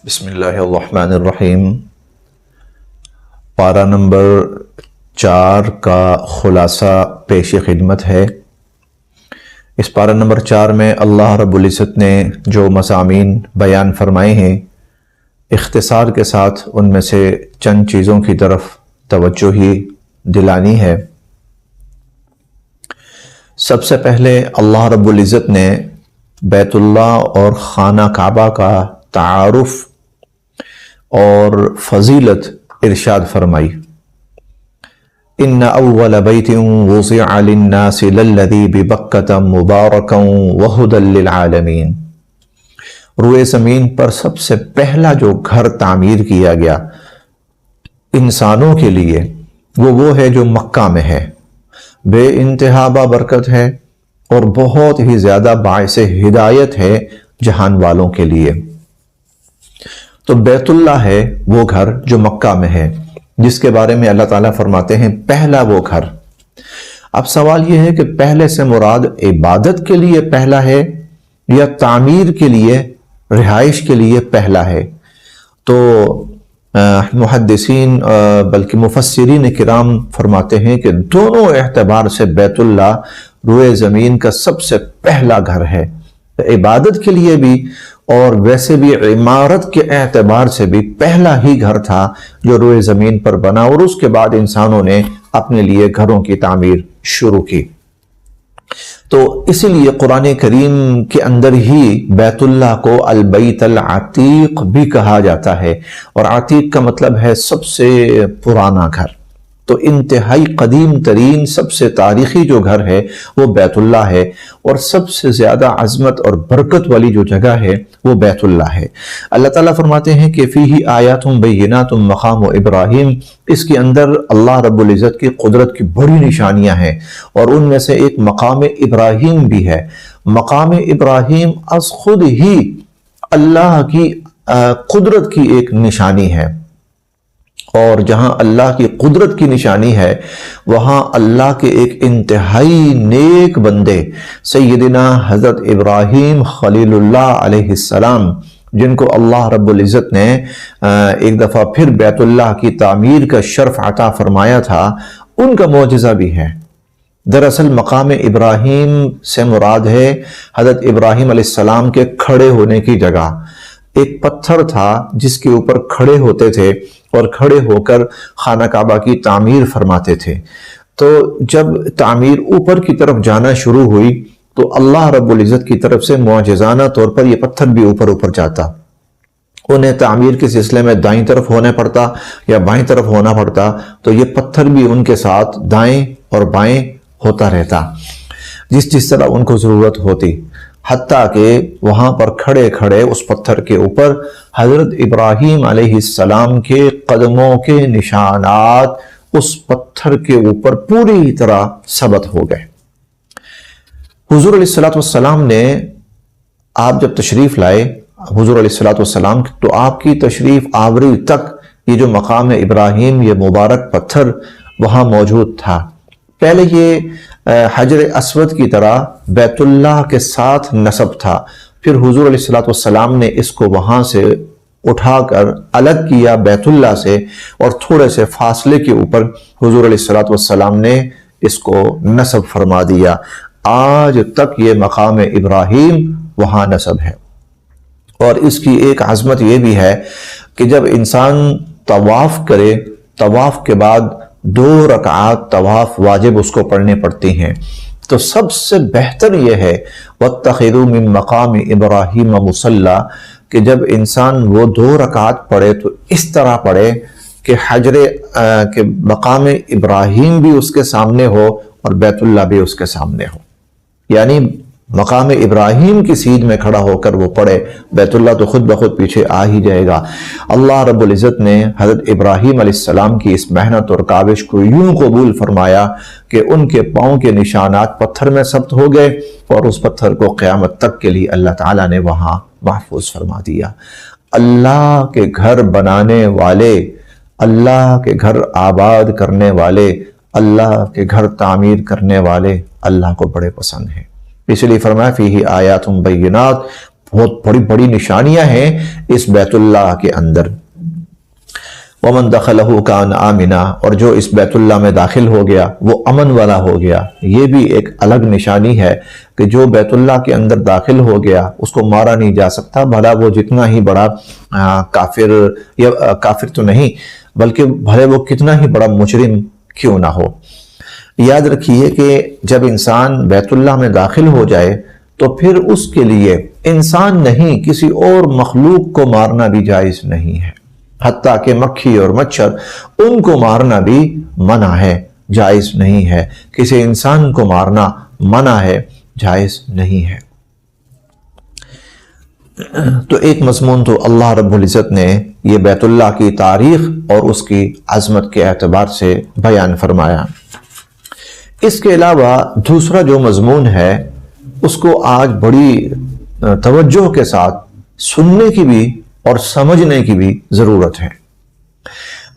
بسم اللہ الرحمن الرحیم۔ پارہ نمبر 4 کا خلاصہ پیش خدمت ہے۔ اس پارہ نمبر 4 میں اللہ رب العزت نے جو مضامین بیان فرمائے ہیں، اختصار کے ساتھ ان میں سے چند چیزوں کی طرف توجہ ہی دلانی ہے۔ سب سے پہلے اللہ رب العزت نے بیت اللہ اور خانہ کعبہ کا تعارف اور فضیلت ارشاد فرمائی۔ ان اول بیت وضع للناس للذی ببکۃ مبارکا وہدی للعالمین۔ روئے زمین پر سب سے پہلا جو گھر تعمیر کیا گیا انسانوں کے لیے وہ ہے جو مکہ میں ہے، بے انتہا برکت ہے اور بہت ہی زیادہ باعث ہدایت ہے جہان والوں کے لیے۔ تو بیت اللہ ہے وہ گھر جو مکہ میں ہے، جس کے بارے میں اللہ تعالیٰ فرماتے ہیں پہلا وہ گھر۔ اب سوال یہ ہے کہ پہلے سے مراد عبادت کے لیے پہلا ہے یا تعمیر کے لیے، رہائش کے لیے پہلا ہے؟ تو محدثین بلکہ مفسرین کرام فرماتے ہیں کہ دونوں اعتبار سے بیت اللہ روئے زمین کا سب سے پہلا گھر ہے، عبادت کے لیے بھی اور ویسے بھی عمارت کے اعتبار سے بھی پہلا ہی گھر تھا جو روئے زمین پر بنا، اور اس کے بعد انسانوں نے اپنے لیے گھروں کی تعمیر شروع کی۔ تو اسی لیے قرآن کریم کے اندر ہی بیت اللہ کو البیت العتیق بھی کہا جاتا ہے، اور عتیق کا مطلب ہے سب سے پرانا گھر۔ تو انتہائی قدیم ترین سب سے تاریخی جو گھر ہے وہ بیت اللہ ہے، اور سب سے زیادہ عظمت اور برکت والی جو جگہ ہے وہ بیت اللہ ہے۔ اللہ تعالیٰ فرماتے ہیں کہ فیہ آیات بینات مقام ابراہیم، اس کے اندر اللہ رب العزت کی قدرت کی بڑی نشانیاں ہیں، اور ان میں سے ایک مقام ابراہیم بھی ہے۔ مقام ابراہیم از خود ہی اللہ کی قدرت کی ایک نشانی ہے، اور جہاں اللہ کی قدرت کی نشانی ہے وہاں اللہ کے ایک انتہائی نیک بندے سیدنا حضرت ابراہیم خلیل اللہ علیہ السلام، جن کو اللہ رب العزت نے ایک دفعہ پھر بیت اللہ کی تعمیر کا شرف عطا فرمایا تھا، ان کا معجزہ بھی ہے۔ دراصل مقام ابراہیم سے مراد ہے حضرت ابراہیم علیہ السلام کے کھڑے ہونے کی جگہ۔ ایک پتھر تھا جس کے اوپر کھڑے ہوتے تھے اور کھڑے ہو کر خانہ کعبہ کی تعمیر فرماتے تھے۔ تو جب تعمیر اوپر کی طرف جانا شروع ہوئی تو اللہ رب العزت کی طرف سے معجزانہ طور پر یہ پتھر بھی اوپر جاتا۔ انہیں تعمیر کے سلسلے میں دائیں طرف ہونا پڑتا یا بائیں طرف ہونا پڑتا، تو یہ پتھر بھی ان کے ساتھ دائیں اور بائیں ہوتا رہتا جس طرح ان کو ضرورت ہوتی، حتیٰ کہ وہاں پر کھڑے کھڑے اس پتھر کے اوپر حضرت ابراہیم علیہ السلام کے قدموں کے نشانات اس پتھر کے اوپر پوری طرح ثبت ہو گئے۔ حضور علیہ السلام نے، آپ جب تشریف لائے حضور علیہ السلام، تو آپ کی تشریف آوری تک یہ جو مقام ابراہیم، یہ مبارک پتھر وہاں موجود تھا۔ پہلے یہ حجر اسود کی طرح بیت اللہ کے ساتھ نصب تھا، پھر حضور علیہ السلام نے اس کو وہاں سے اٹھا کر الگ کیا بیت اللہ سے، اور تھوڑے سے فاصلے کے اوپر حضور علیہ السلام نے اس کو نصب فرما دیا۔ آج تک یہ مقام ابراہیم وہاں نصب ہے۔ اور اس کی ایک عظمت یہ بھی ہے کہ جب انسان طواف کرے، طواف کے بعد 2 رکعات طواف واجب اس کو پڑھنے پڑتی ہیں، تو سب سے بہتر یہ ہے وَاتَّخِذُوا مِن مَقَامِ إِبْرَاهِيمَ مُصَلَّى، کہ جب انسان وہ 2 رکعات پڑھے تو اس طرح پڑھے کہ کہ مقام ابراہیم بھی اس کے سامنے ہو اور بیت اللہ بھی اس کے سامنے ہو، یعنی مقام ابراہیم کی سیدھ میں کھڑا ہو کر وہ پڑھے، بیت اللہ تو خود بخود پیچھے آ ہی جائے گا۔ اللہ رب العزت نے حضرت ابراہیم علیہ السلام کی اس محنت اور کاوش کو یوں قبول فرمایا کہ ان کے پاؤں کے نشانات پتھر میں ثبت ہو گئے، اور اس پتھر کو قیامت تک کے لیے اللہ تعالیٰ نے وہاں محفوظ فرما دیا۔ اللہ کے گھر بنانے والے، اللہ کے گھر آباد کرنے والے، اللہ کے گھر تعمیر کرنے والے اللہ کو بڑے پسند ہیں۔ اس لیے فرمایا فیہ آیات بینات، بہت بڑی بڑی نشانیاں ہیں اس بیت اللہ کے اندر۔ ومن دخلہ کان آمنا، اور جو اس بیت اللہ میں داخل ہو گیا وہ امن والا ہو گیا۔ یہ بھی ایک الگ نشانی ہے کہ جو بیت اللہ کے اندر داخل ہو گیا اس کو مارا نہیں جا سکتا، بھلا وہ جتنا ہی بڑا کافر، یا کافر تو نہیں بلکہ بھلے وہ کتنا ہی بڑا مجرم کیوں نہ ہو۔ یاد رکھیے کہ جب انسان بیت اللہ میں داخل ہو جائے تو پھر اس کے لیے انسان نہیں کسی اور مخلوق کو مارنا بھی جائز نہیں ہے، حتیٰ کہ مکھی اور مچھر ان کو مارنا بھی منع ہے، جائز نہیں ہے۔ کسی انسان کو مارنا منع ہے، جائز نہیں ہے۔ تو ایک مضمون تو اللہ رب العزت نے یہ بیت اللہ کی تاریخ اور اس کی عظمت کے اعتبار سے بیان فرمایا۔ اس کے علاوہ دوسرا جو مضمون ہے اس کو آج بڑی توجہ کے ساتھ سننے کی بھی اور سمجھنے کی بھی ضرورت ہے۔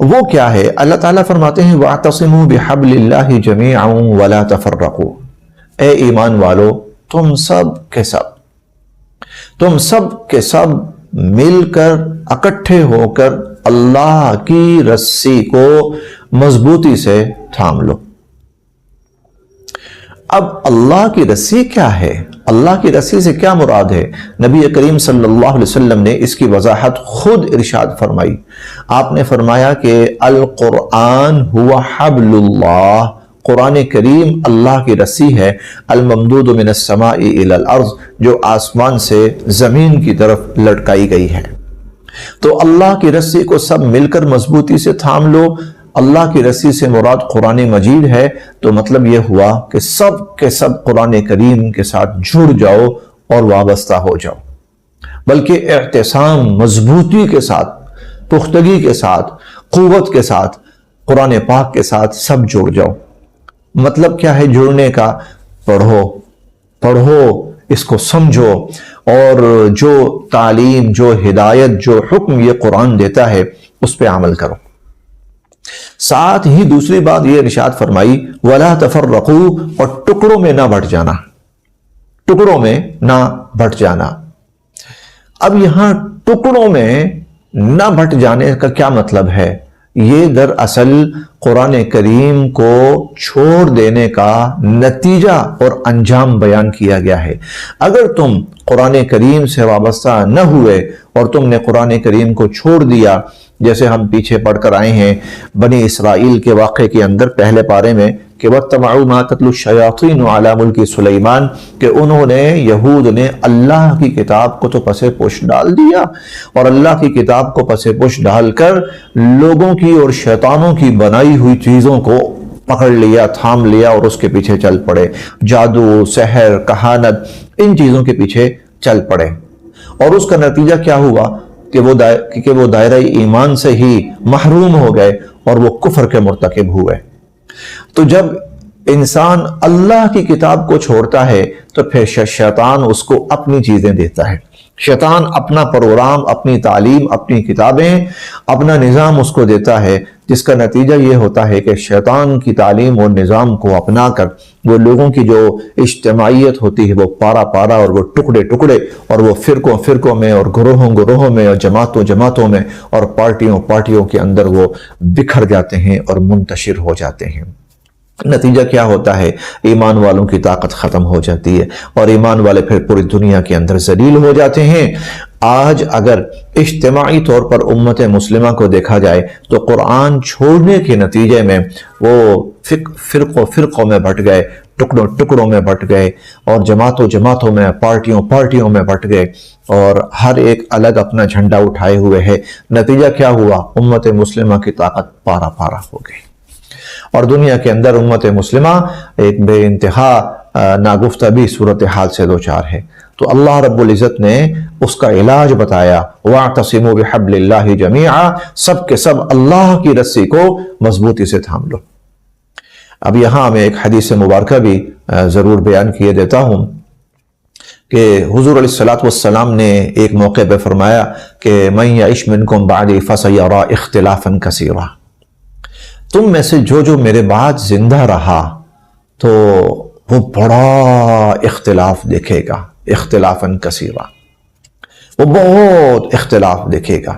وہ کیا ہے؟ اللہ تعالیٰ فرماتے ہیں وَاعْتَصِمُوا بِحَبْلِ اللَّهِ جَمِيعًا وَلَا تَفَرَّقُوا، اے ایمان والو تم سب کے سب مل کر اکٹھے ہو کر اللہ کی رسی کو مضبوطی سے تھام لو۔ اب اللہ کی رسی کیا ہے؟ اللہ کی رسی سے کیا مراد ہے؟ نبی کریم صلی اللہ علیہ وسلم نے اس کی وضاحت خود ارشاد فرمائی۔ آپ نے فرمایا کہ القرآن ہوا حبل اللہ، قرآن کریم اللہ کی رسی ہے، الممدود من السماء الی الارض، جو آسمان سے زمین کی طرف لٹکائی گئی ہے۔ تو اللہ کی رسی کو سب مل کر مضبوطی سے تھام لو۔ اللہ کی رسی سے مراد قرآن مجید ہے، تو مطلب یہ ہوا کہ سب کے سب قرآن کریم کے ساتھ جڑ جاؤ اور وابستہ ہو جاؤ، بلکہ اعتصام، مضبوطی کے ساتھ، پختگی کے ساتھ، قوت کے ساتھ قرآن پاک کے ساتھ سب جڑ جاؤ۔ مطلب کیا ہے جڑنے کا؟ پڑھو، اس کو سمجھو، اور جو تعلیم، جو ہدایت، جو حکم یہ قرآن دیتا ہے اس پہ عمل کرو۔ ساتھ ہی دوسری بات یہ ارشاد فرمائی وَلَا تَفَرَّقُوا، اور ٹکڑوں میں نہ بٹ جانا۔ اب یہاں ٹکڑوں میں نہ بٹ جانے کا کیا مطلب ہے؟ یہ دراصل قرآن کریم کو چھوڑ دینے کا نتیجہ اور انجام بیان کیا گیا ہے۔ اگر تم قرآن کریم سے وابستہ نہ ہوئے اور تم نے قرآن کریم کو چھوڑ دیا، جیسے ہم پیچھے پڑھ کر آئے ہیں بنی اسرائیل کے واقعے کے اندر پہلے پارے میں کہ وَاتَّبَعُوا مَا تَتْلُو الشَّيَاطِينُ عَلَى مُلْكِ سُلَيْمَانَ، کہ انہوں نے، یہود نے اللہ کی کتاب کو تو پس پش ڈال دیا، اور اللہ کی کتاب کو پس پش ڈال کر لوگوں کی اور شیطانوں کی بنائی ہوئی چیزوں کو پکڑ لیا، تھام لیا اور اس کے پیچھے چل پڑے، جادو، سحر، کہانت، ان چیزوں کے پیچھے چل پڑے، اور اس کا نتیجہ کیا ہوا کہ وہ دائرہ ایمان سے ہی محروم ہو گئے اور وہ کفر کے مرتکب ہوئے۔ تو جب انسان اللہ کی کتاب کو چھوڑتا ہے تو پھر شیطان اس کو اپنی چیزیں دیتا ہے، شیطان اپنا پروگرام، اپنی تعلیم، اپنی کتابیں، اپنا نظام اس کو دیتا ہے، جس کا نتیجہ یہ ہوتا ہے کہ شیطان کی تعلیم اور نظام کو اپنا کر وہ لوگوں کی جو اجتماعیت ہوتی ہے وہ پارا پارا، اور وہ ٹکڑے ٹکڑے، اور وہ فرقوں میں، اور گروہوں میں، اور جماعتوں میں، اور پارٹیوں کے اندر وہ بکھر جاتے ہیں اور منتشر ہو جاتے ہیں۔ نتیجہ کیا ہوتا ہے؟ ایمان والوں کی طاقت ختم ہو جاتی ہے، اور ایمان والے پھر پوری دنیا کے اندر ذلیل ہو جاتے ہیں۔ آج اگر اجتماعی طور پر امت مسلمہ کو دیکھا جائے تو قرآن چھوڑنے کے نتیجے میں وہ فرقوں میں بٹ گئے، ٹکڑوں میں بٹ گئے، اور جماعتوں میں، پارٹیوں میں بٹ گئے، اور ہر ایک الگ اپنا جھنڈا اٹھائے ہوئے ہے۔ نتیجہ کیا ہوا؟ امت مسلمہ کی طاقت پارا پارا ہو گئی، اور دنیا کے اندر امت مسلمہ ایک بے انتہا ناگفتگی صورتحال سے دوچار ہے۔ تو اللہ رب العزت نے اس کا علاج بتایا، وَاعْتَصِمُوا بِحَبْلِ اللَّهِ جَمِيعًا، سب کے سب اللہ کی رسی کو مضبوطی سے تھام لو۔ اب یہاں میں ایک حدیث مبارکہ بھی ضرور بیان کیے دیتا ہوں کہ حضور علیہ السلام نے ایک موقع پہ فرمایا کہ مَن يَعِشْ مِنْكُمْ بَعْدِي فَسَيَرَىٰ اخْتِلَافًا كَثِيرًا، تم میں سے جو میرے بعد زندہ رہا تو وہ بڑا اختلاف دیکھے گا، اختلافاً کثیرا۔ وہ بہت اختلاف دیکھے گا۔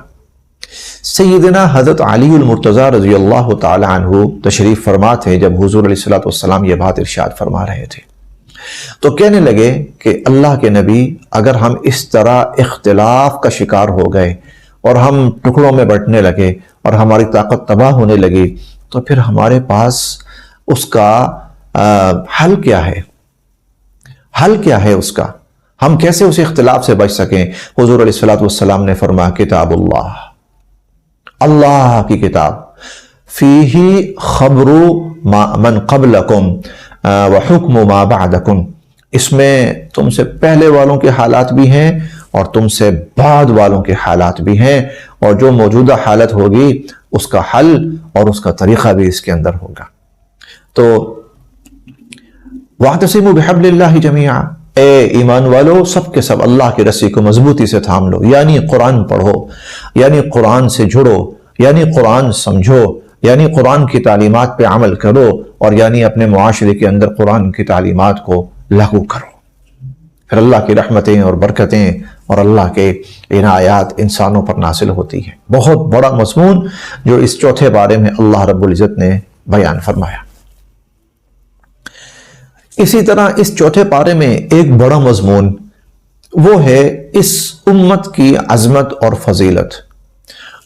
سیدنا حضرت علی المرتضیٰ رضی اللہ تعالی عنہ تشریف فرما تھے جب حضور علیہ السلام یہ بات ارشاد فرما رہے تھے، تو کہنے لگے کہ اللہ کے نبی، اگر ہم اس طرح اختلاف کا شکار ہو گئے اور ہم ٹکڑوں میں بٹنے لگے اور ہماری طاقت تباہ ہونے لگی تو پھر ہمارے پاس اس کا حل کیا ہے؟ حل کیا ہے اس کا؟ ہم کیسے اس اختلاف سے بچ سکیں؟ حضور علیہ السلام نے فرمایا کتاب اللہ، اللہ کی کتاب، فیہ خبر من قبلکم وحکم ما بعدکم، اس میں تم سے پہلے والوں کے حالات بھی ہیں اور تم سے بعد والوں کے حالات بھی ہیں، اور جو موجودہ حالت ہوگی اس کا حل اور اس کا طریقہ بھی اس کے اندر ہوگا۔ تو وَاعْتَصِمُوا بِحَبْلِ اللَّهِ جَمِيعًا، اے ایمان والو سب کے سب اللہ کی رسی کو مضبوطی سے تھام لو، یعنی قرآن پڑھو، یعنی قرآن سے جڑو، یعنی قرآن سمجھو، یعنی قرآن کی تعلیمات پہ عمل کرو، اور یعنی اپنے معاشرے کے اندر قرآن کی تعلیمات کو لاگو کرو، پھر اللہ کی رحمتیں اور برکتیں اور اللہ کے عنایات انسانوں پر نازل ہوتی ہیں۔ بہت بڑا مضمون جو اس چوتھے بارے میں اللہ رب العزت نے بیان فرمایا۔ اسی طرح اس چوتھے پارے میں ایک بڑا مضمون وہ ہے اس امت کی عظمت اور فضیلت۔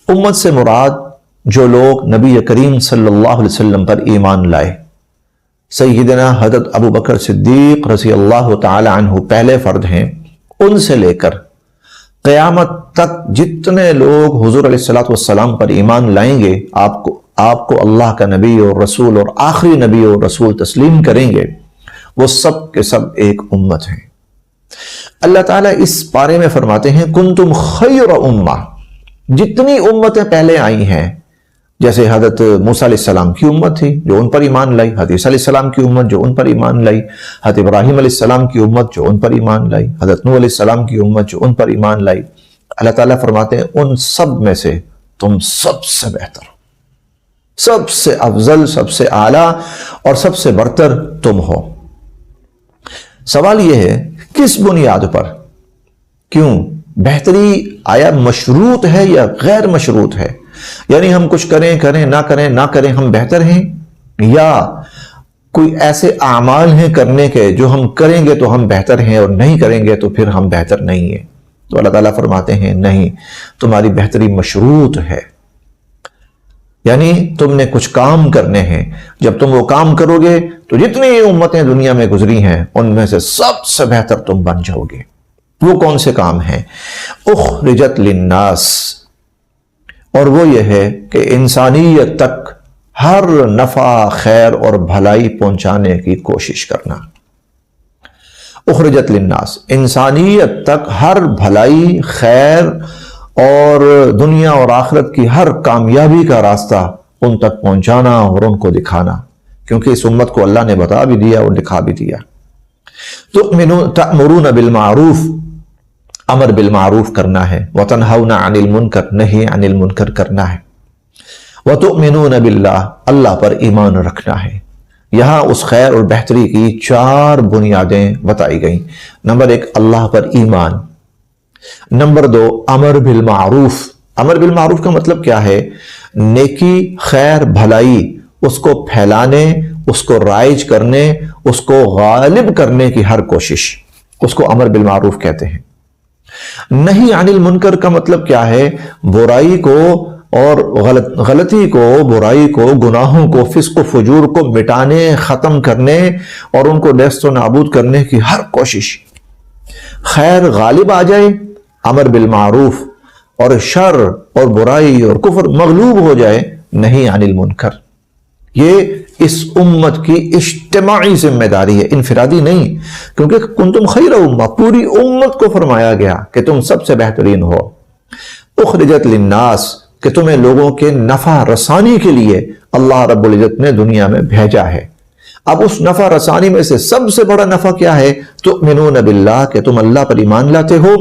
امت سے مراد جو لوگ نبی کریم صلی اللہ علیہ وسلم پر ایمان لائے، سیدنا حضرت ابو بکر صدیق رضی اللہ تعالی عنہ پہلے فرد ہیں، ان سے لے کر قیامت تک جتنے لوگ حضور علیہ السلام پر ایمان لائیں گے، آپ کو اللہ کا نبی اور رسول اور آخری نبی اور رسول تسلیم کریں گے، وہ سب کے سب ایک امت ہیں۔ اللہ تعالیٰ اس بارے میں فرماتے ہیں کنتم خیر امہ، جتنی امتیں پہلے آئی ہیں، جیسے حضرت موسیٰ علیہ السلام کی امت تھی جو ان پر ایمان لائی، حضرت عیسیٰ علیہ السلام کی امت جو ان پر ایمان لائی، حضرت ابراہیم علیہ السلام کی امت جو ان پر ایمان لائی، حضرت نوح علیہ السلام کی امت جو ان پر ایمان لائی۔ اللہ تعالیٰ فرماتے ہیں ان سب میں سے تم سب سے بہتر ہو، سب سے افضل، سب سے اعلیٰ اور سب سے برتر تم ہو۔ سوال یہ ہے کس بنیاد پر؟ کیوں؟ بہتری آیا مشروط ہے یا غیر مشروط ہے؟ یعنی ہم کچھ کریں نہ کریں ہم بہتر ہیں، یا کوئی ایسے اعمال ہیں کرنے کے جو ہم کریں گے تو ہم بہتر ہیں اور نہیں کریں گے تو پھر ہم بہتر نہیں ہیں؟ تو اللہ تعالیٰ فرماتے ہیں نہیں، تمہاری بہتری مشروط ہے، یعنی تم نے کچھ کام کرنے ہیں، جب تم وہ کام کرو گے تو جتنی امتیں دنیا میں گزری ہیں ان میں سے سب سے بہتر تم بن جاؤ گے۔ وہ کون سے کام ہیں؟ اخرجت للناس، اور وہ یہ ہے کہ انسانیت تک ہر نفع، خیر اور بھلائی پہنچانے کی کوشش کرنا۔ اخرجت للناس، انسانیت تک ہر بھلائی، خیر اور دنیا اور آخرت کی ہر کامیابی کا راستہ ان تک پہنچانا اور ان کو دکھانا، کیونکہ اس امت کو اللہ نے بتا بھی دیا اور دکھا بھی دیا۔ تأمرون بالمعروف، امر بالمعروف کرنا ہے، وتنہون عن المنکر، نہی عن المنکر کرنا ہے، وتؤمنون باللہ، اللہ پر ایمان رکھنا ہے۔ یہاں اس خیر اور بہتری کی 4 بنیادیں بتائی گئیں۔ نمبر 1 اللہ پر ایمان، نمبر 2 امر بالمعروف۔ امر بالمعروف کا مطلب کیا ہے؟ نیکی، خیر، بھلائی، اس کو پھیلانے، اس کو رائج کرنے، اس کو غالب کرنے کی ہر کوشش، اس کو امر بالمعروف کہتے ہیں۔ نہی عن المنکر کا مطلب کیا ہے؟ برائی کو اور غلطی کو، برائی کو، گناہوں کو، فسق و فجور کو مٹانے، ختم کرنے اور ان کو نیست و نابود کرنے کی ہر کوشش۔ خیر غالب آ جائے، امر بالمعروف، اور شر اور برائی اور کفر مغلوب ہو جائے، نہی عن المنکر۔ یہ اس امت کی اجتماعی ذمہ داری ہے، انفرادی نہیں، کیونکہ کنتم خیر امہ، پوری امت کو فرمایا گیا کہ تم سب سے بہترین ہو۔ اخرجت للناس، کہ تمہیں لوگوں کے نفع رسانی کے لیے اللہ رب العزت نے دنیا میں بھیجا ہے۔ اب اس نفع رسانی میں سے سب سے بڑا نفع کیا ہے؟ تؤمنون باللہ، کہ تم اللہ پر ایمان لاتے ہو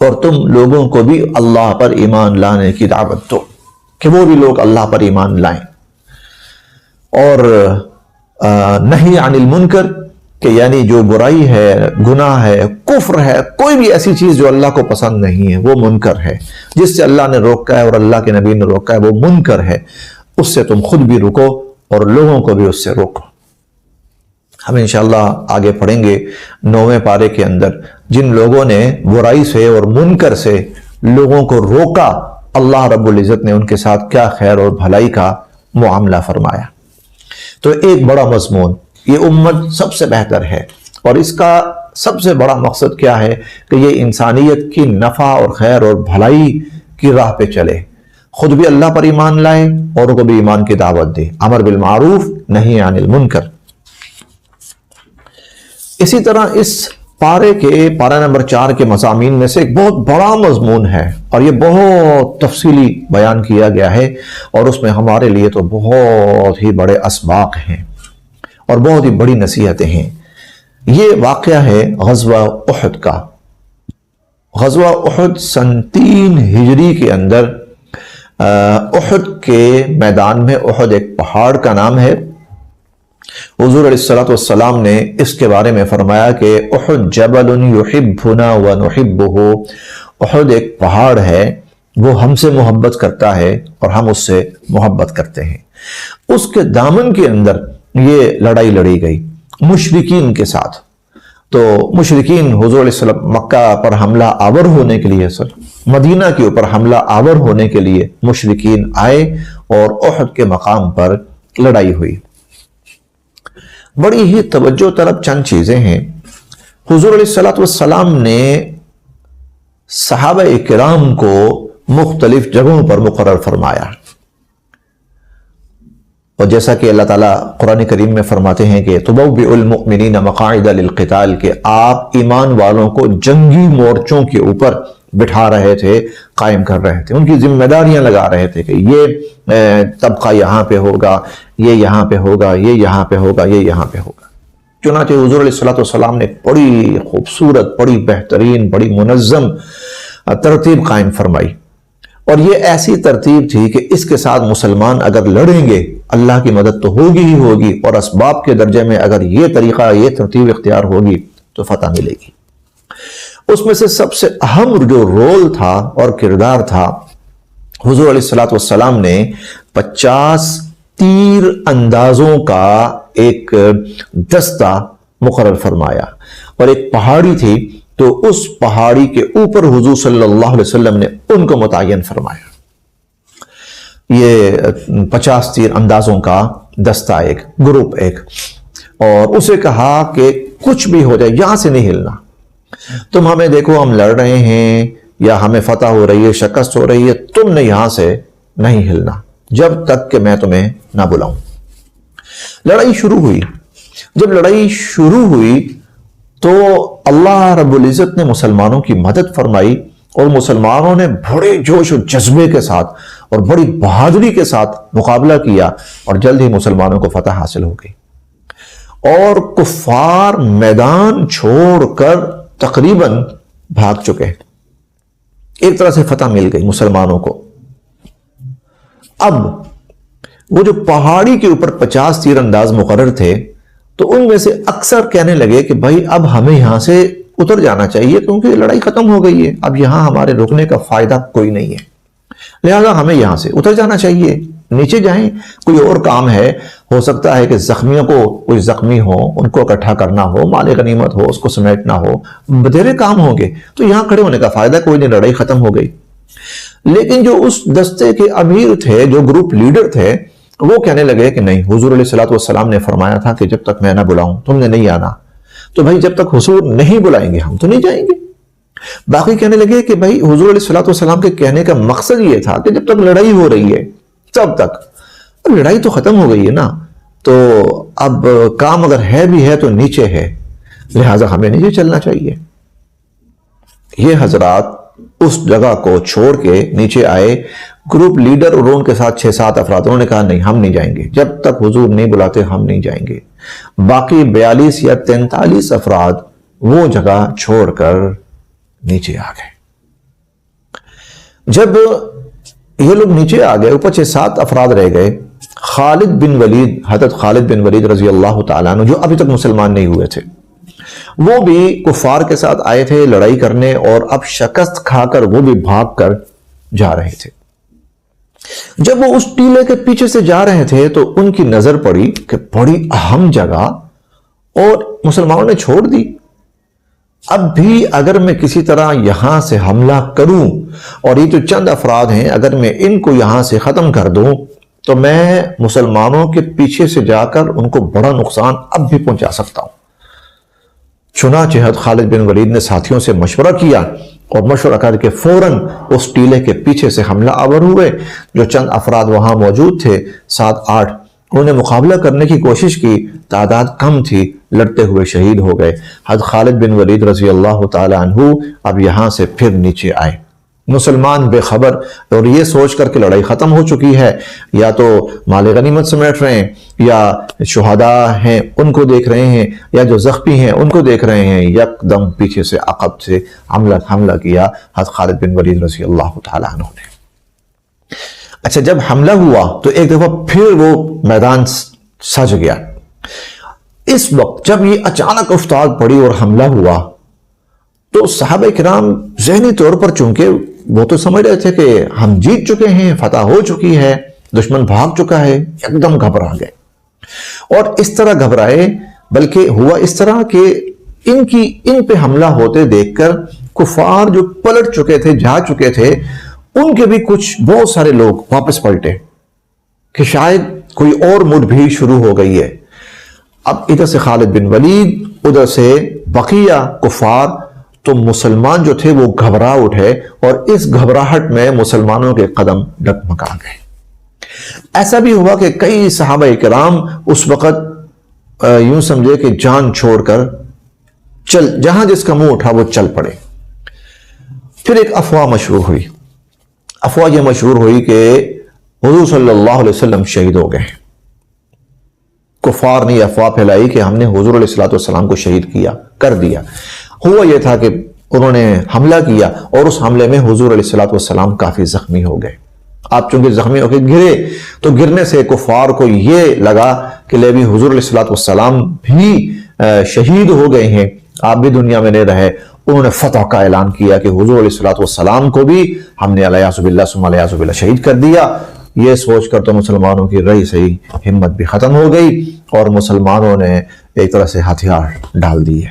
اور تم لوگوں کو بھی اللہ پر ایمان لانے کی دعوت دو کہ وہ بھی لوگ اللہ پر ایمان لائیں۔ اور نہی عن المنکر، کہ یعنی جو برائی ہے، گناہ ہے، کفر ہے، کوئی بھی ایسی چیز جو اللہ کو پسند نہیں ہے وہ منکر ہے، جس سے اللہ نے روکا ہے اور اللہ کے نبی نے روکا ہے وہ منکر ہے، اس سے تم خود بھی رکو اور لوگوں کو بھی اس سے روکو۔ ہم انشاءاللہ آگے پڑھیں گے 9ویں پارے کے اندر جن لوگوں نے برائی سے اور منکر سے لوگوں کو روکا، اللہ رب العزت نے ان کے ساتھ کیا خیر اور بھلائی کا معاملہ فرمایا۔ تو ایک بڑا مضمون، یہ امت سب سے بہتر ہے اور اس کا سب سے بڑا مقصد کیا ہے کہ یہ انسانیت کی نفع اور خیر اور بھلائی کی راہ پہ چلے، خود بھی اللہ پر ایمان لائے اور کو بھی ایمان کی دعوت دے، امر بالمعروف نہی عن المنکر۔ اسی طرح اس پارہ نمبر 4 کے مضامین میں سے ایک بہت بڑا مضمون ہے اور یہ بہت تفصیلی بیان کیا گیا ہے اور اس میں ہمارے لیے تو بہت ہی بڑے اسباق ہیں اور بہت ہی بڑی نصیحتیں ہیں۔ یہ واقعہ ہے غزوہ احد کا۔ غزوہ احد سن 3 ہجری کے اندر احد کے میدان میں، احد ایک پہاڑ کا نام ہے، حضور علیہ السلام نے اس کے بارے میں فرمایا کہ احد جبل یحبنا ونحبہ، احد ایک پہاڑ ہے، وہ ہم سے محبت کرتا ہے اور ہم اس سے محبت کرتے ہیں۔ اس کے دامن کے اندر یہ لڑائی لڑی گئی مشرکین کے ساتھ۔ تو مشرکین حضور علیہ السلام مکہ پر حملہ آور ہونے کے لیے، مدینہ کے اوپر حملہ آور ہونے کے لیے مشرکین آئے اور احد کے مقام پر لڑائی ہوئی۔ بڑی ہی توجہ طلب چند چیزیں ہیں۔ حضور علیہ السلام نے صحابہ کرام کو مختلف جگہوں پر مقرر فرمایا، اور جیسا کہ اللہ تعالیٰ قرآن کریم میں فرماتے ہیں کہ تبوئ المؤمنین مقاعد للقتال، کہ آپ ایمان والوں کو جنگی مورچوں کے اوپر بٹھا رہے تھے، قائم کر رہے تھے، ان کی ذمہ داریاں لگا رہے تھے کہ یہ طبقہ یہاں پہ ہوگا، یہ یہاں پہ ہوگا، یہ یہاں پہ ہوگا، یہ یہاں پہ ہوگا۔ چنانچہ حضور علیہ السلام نے بڑی خوبصورت، بڑی بہترین، بڑی منظم ترتیب قائم فرمائی، اور یہ ایسی ترتیب تھی کہ اس کے ساتھ مسلمان اگر لڑیں گے اللہ کی مدد تو ہوگی ہی ہوگی، اور اسباب کے درجے میں اگر یہ طریقہ، یہ ترتیب اختیار ہوگی تو فتح ملے گی۔ اس میں سے سب سے اہم جو رول تھا اور کردار تھا، حضور علیہ السلام نے 50 تیر اندازوں کا ایک دستہ مقرر فرمایا، اور ایک پہاڑی تھی تو اس پہاڑی کے اوپر حضور صلی اللہ علیہ وسلم نے ان کو متعین فرمایا۔ یہ 50 تیر اندازوں کا دستہ، ایک گروپ ایک، اور اسے کہا کہ کچھ بھی ہو جائے یہاں سے نہیں ہلنا، تم ہمیں دیکھو ہم لڑ رہے ہیں یا ہمیں فتح ہو رہی ہے، شکست ہو رہی ہے، تم نے یہاں سے نہیں ہلنا جب تک کہ میں تمہیں نہ بلاؤں۔ لڑائی شروع ہوئی۔ جب لڑائی شروع ہوئی تو اللہ رب العزت نے مسلمانوں کی مدد فرمائی، اور مسلمانوں نے بڑے جوش و جذبے کے ساتھ اور بڑی بہادری کے ساتھ مقابلہ کیا، اور جلد ہی مسلمانوں کو فتح حاصل ہو گئی، اور کفار میدان چھوڑ کر تقریباً بھاگ چکے۔ ایک طرح سے فتح مل گئی مسلمانوں کو۔ اب وہ جو پہاڑی کے اوپر 50 تیر انداز مقرر تھے، تو ان میں سے اکثر کہنے لگے کہ بھائی اب ہمیں یہاں سے اتر جانا چاہیے، کیونکہ لڑائی ختم ہو گئی ہے، اب یہاں ہمارے رکنے کا فائدہ کوئی نہیں ہے، لہذا ہمیں یہاں سے اتر جانا چاہیے، نیچے جائیں، کوئی اور کام ہے، ہو سکتا ہے کہ زخمیوں کو، کوئی زخمی ہو ان کو اکٹھا کرنا ہو، مال غنیمت ہو اس کو سمیٹنا ہو، بتھیرے کام ہوں گے، تو یہاں کھڑے ہونے کا فائدہ کوئی نہیں، لڑائی ختم ہو گئی۔ لیکن جو اس دستے کے امیر تھے، جو گروپ لیڈر تھے، وہ کہنے لگے کہ نہیں، حضور علیہ السلام نے فرمایا تھا کہ جب تک میں نہ بلاؤں تم نے نہیں آنا، تو بھائی جب تک حضور نہیں بلائیں گے ہم تو نہیں جائیں گے۔ باقی کہنے لگے کہ بھائی حضور علیہ السلام کے کہنے کا مقصد یہ تھا کہ جب تک لڑائی ہو رہی ہے تب تک، اب لڑائی تو ختم ہو گئی ہے نا، تو اب کام اگر ہے بھی ہے تو نیچے ہے، لہٰذا ہمیں نیچے چلنا چاہیے۔ یہ حضرات اس جگہ کو چھوڑ کے نیچے آئے، گروپ لیڈر اور ان کے ساتھ 6-7 افراد، انہوں نے کہا نہیں ہم نہیں جائیں گے، جب تک حضور نہیں بلاتے ہم نہیں جائیں گے۔ باقی 42 یا 43 افراد وہ جگہ چھوڑ کر نیچے آ گئے۔ جب یہ لوگ نیچے آ گئے، اوپر 6-7 افراد رہ گئے، خالد بن ولید، حضرت خالد بن ولید رضی اللہ تعالیٰ عنہ، جو ابھی تک مسلمان نہیں ہوئے تھے، وہ بھی کفار کے ساتھ آئے تھے لڑائی کرنے، اور اب شکست کھا کر وہ بھی بھاگ کر جا رہے تھے۔ جب وہ اس ٹیلے کے پیچھے سے جا رہے تھے تو ان کی نظر پڑی کہ بڑی اہم جگہ اور مسلمانوں نے چھوڑ دی، اب بھی اگر میں کسی طرح یہاں سے حملہ کروں اور یہ جو چند افراد ہیں اگر میں ان کو یہاں سے ختم کر دوں تو میں مسلمانوں کے پیچھے سے جا کر ان کو بڑا نقصان اب بھی پہنچا سکتا ہوں۔ چنانچہ حضرت خالد بن ولید نے ساتھیوں سے مشورہ کیا اور مشورہ کر کے فوراً اس ٹیلے کے پیچھے سے حملہ آور ہوئے۔ جو چند افراد وہاں موجود تھے 7-8، انہوں نے مقابلہ کرنے کی کوشش کی، تعداد کم تھی، لڑتے ہوئے شہید ہو گئے۔ حضرت خالد بن ولید رضی اللہ تعالی عنہ اب یہاں سے پھر نیچے آئے، مسلمان بے خبر اور یہ سوچ کر کہ لڑائی ختم ہو چکی ہے، یا تو مال غنیمت سمیٹ رہے ہیں، یا شہداء ہیں ان کو دیکھ رہے ہیں، یا جو زخمی ہیں ان کو دیکھ رہے ہیں، یکدم پیچھے سے عقب سے حملہ کیا حضرت خالد بن ولید رضی اللہ تعالی عنہ نے۔ اچھا، جب حملہ ہوا تو ایک دفعہ پھر وہ میدان سج گیا۔ اس وقت جب یہ اچانک افتاد پڑی اور حملہ ہوا تو صحابہ کرام ذہنی طور پر چونکہ وہ تو سمجھ رہے تھے کہ ہم جیت چکے ہیں، فتح ہو چکی ہے، دشمن بھاگ چکا ہے، ایک دم گھبرا گئے۔ اور اس طرح گھبرائے، بلکہ ہوا اس طرح کہ ان پہ حملہ ہوتے دیکھ کر کفار جو پلٹ چکے تھے، جا چکے تھے، ان کے بھی کچھ بہت سارے لوگ واپس پلٹے کہ شاید کوئی اور مڈ بھی شروع ہو گئی ہے۔ اب ادھر سے خالد بن ولید، ادھر سے بقیہ کفار، تو مسلمان جو تھے وہ گھبرا اٹھے اور اس گھبراہٹ میں مسلمانوں کے قدم ڈگمگا گئے۔ ایسا بھی ہوا کہ کئی صحابہ کرام اس وقت یوں سمجھے کہ جان چھوڑ کر جہاں جس کا منہ اٹھا وہ چل پڑے۔ پھر ایک افواہ مشہور ہوئی، افواہ یہ مشہور ہوئی کہ حضور صلی اللہ علیہ وسلم شہید ہو گئے۔ کفار نے یہ افواہ پھیلائی کہ ہم نے حضور علیہ السلام کو شہید کر دیا۔ ہوا یہ تھا کہ انہوں نے حملہ کیا اور اس حملے میں حضور علیہ السلام کافی زخمی ہو گئے۔ آپ چونکہ زخمی ہو کے گرے تو گرنے سے کفار کو یہ لگا کہ لے بھی حضور علیہ السلام بھی شہید ہو گئے ہیں، آپ بھی دنیا میں نہیں رہے۔ انہوں نے فتح کا اعلان کیا کہ حضور علیہ السلام کو بھی ہم نے علیہ باللہ شہید کر دیا۔ یہ سوچ کر تو مسلمانوں کی رہی صحیح ہمت بھی ختم ہو گئی اور مسلمانوں نے ایک طرح سے ہتھیار ڈال دیے،